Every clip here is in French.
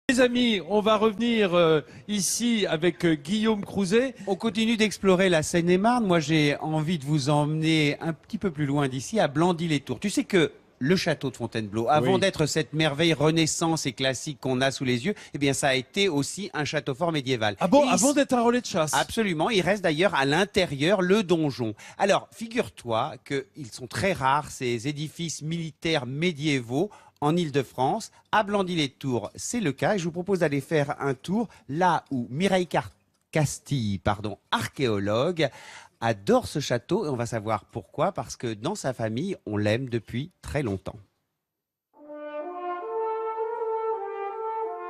Les amis, on va revenir ici avec Guillaume Crouzet. On continue d'explorer la Seine-et-Marne. Moi, j'ai envie de vous emmener un petit peu plus loin d'ici, à Blandy-les-Tours. Tu sais que le château de Fontainebleau, avant Oui. d'être cette merveille renaissance et classique qu'on a sous les yeux, eh bien, ça a été aussi un château fort médiéval. Ah bon, Et avant d'être un relais de chasse. Absolument, il reste d'ailleurs à l'intérieur le donjon. Alors, figure-toi qu'ils sont très rares, ces édifices militaires médiévaux en Île-de-France. À Blandy-les-Tours, c'est le cas. Et je vous propose d'aller faire un tour là où Mireille Castille, archéologue, adore ce château. Et on va savoir pourquoi, parce que dans sa famille, on l'aime depuis très longtemps.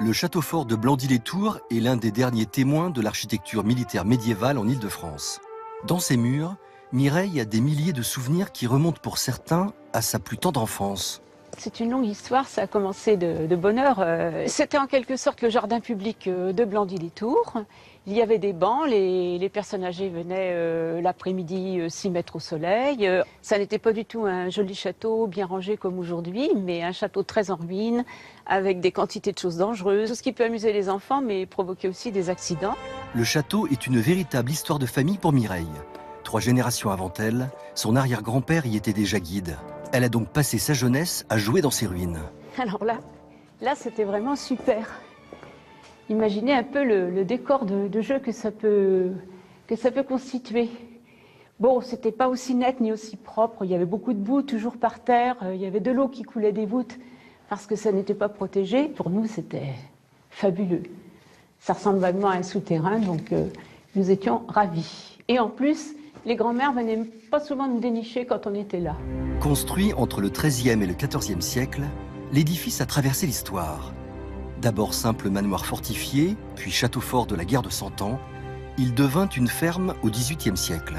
Le château fort de Blandy-les-Tours est l'un des derniers témoins de l'architecture militaire médiévale en Île-de-France. Dans ses murs, Mireille a des milliers de souvenirs qui remontent pour certains à sa plus tendre enfance. C'est une longue histoire, ça a commencé de bonne heure. C'était en quelque sorte le jardin public de Blandy-les-Tours. Il y avait des bancs, les personnes âgées venaient l'après-midi s'y mettre au soleil. Ça n'était pas du tout un joli château bien rangé comme aujourd'hui, mais un château très en ruine, avec des quantités de choses dangereuses, ce qui peut amuser les enfants, mais provoquer aussi des accidents. Le château est une véritable histoire de famille pour Mireille. 3 générations avant elle, son arrière-grand-père y était déjà guide. Elle a donc passé sa jeunesse à jouer dans ces ruines. Alors là c'était vraiment super. Imaginez un peu le décor de jeu que ça peut constituer. Bon, c'était pas aussi net ni aussi propre. Il y avait beaucoup de boue toujours par terre. Il y avait de l'eau qui coulait des voûtes parce que ça n'était pas protégé. Pour nous, c'était fabuleux. Ça ressemble vaguement à un souterrain, donc nous étions ravis. Et en plus, les grands-mères venaient pas souvent nous dénicher quand on était là. Construit entre le XIIIe et le XIVe siècle, l'édifice a traversé l'histoire. D'abord simple manoir fortifié, puis château fort de la guerre de Cent Ans, il devint une ferme au XVIIIe siècle.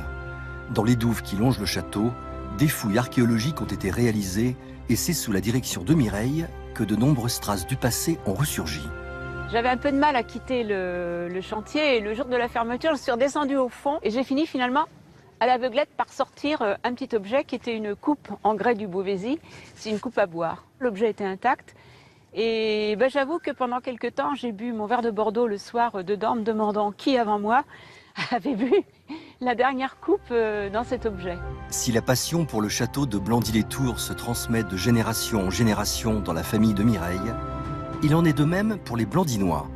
Dans les douves qui longent le château, des fouilles archéologiques ont été réalisées et c'est sous la direction de Mireille que de nombreuses traces du passé ont ressurgi. J'avais un peu de mal à quitter le chantier et le jour de la fermeture, je suis redescendue au fond et j'ai fini finalement à l'aveuglette par sortir un petit objet qui était une coupe en grès du Beauvaisis. C'est une coupe à boire. L'objet était intact. Et j'avoue que pendant quelque temps, j'ai bu mon verre de Bordeaux le soir dedans, me demandant qui avant moi avait bu la dernière coupe dans cet objet. Si la passion pour le château de Blandy-les-Tours se transmet de génération en génération dans la famille de Mireille, il en est de même pour les Blandinois.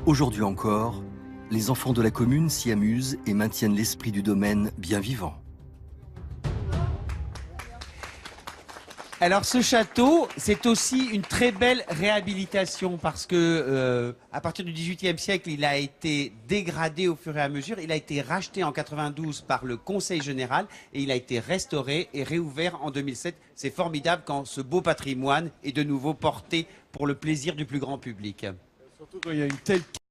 Aujourd'hui encore, les enfants de la commune s'y amusent et maintiennent l'esprit du domaine bien vivant. Alors ce château, c'est aussi une très belle réhabilitation parce que à partir du XVIIIe siècle, il a été dégradé au fur et à mesure. Il a été racheté en 92 par le Conseil général et il a été restauré et réouvert en 2007. C'est formidable quand ce beau patrimoine est de nouveau porté pour le plaisir du plus grand public. Surtout quand il y a une telle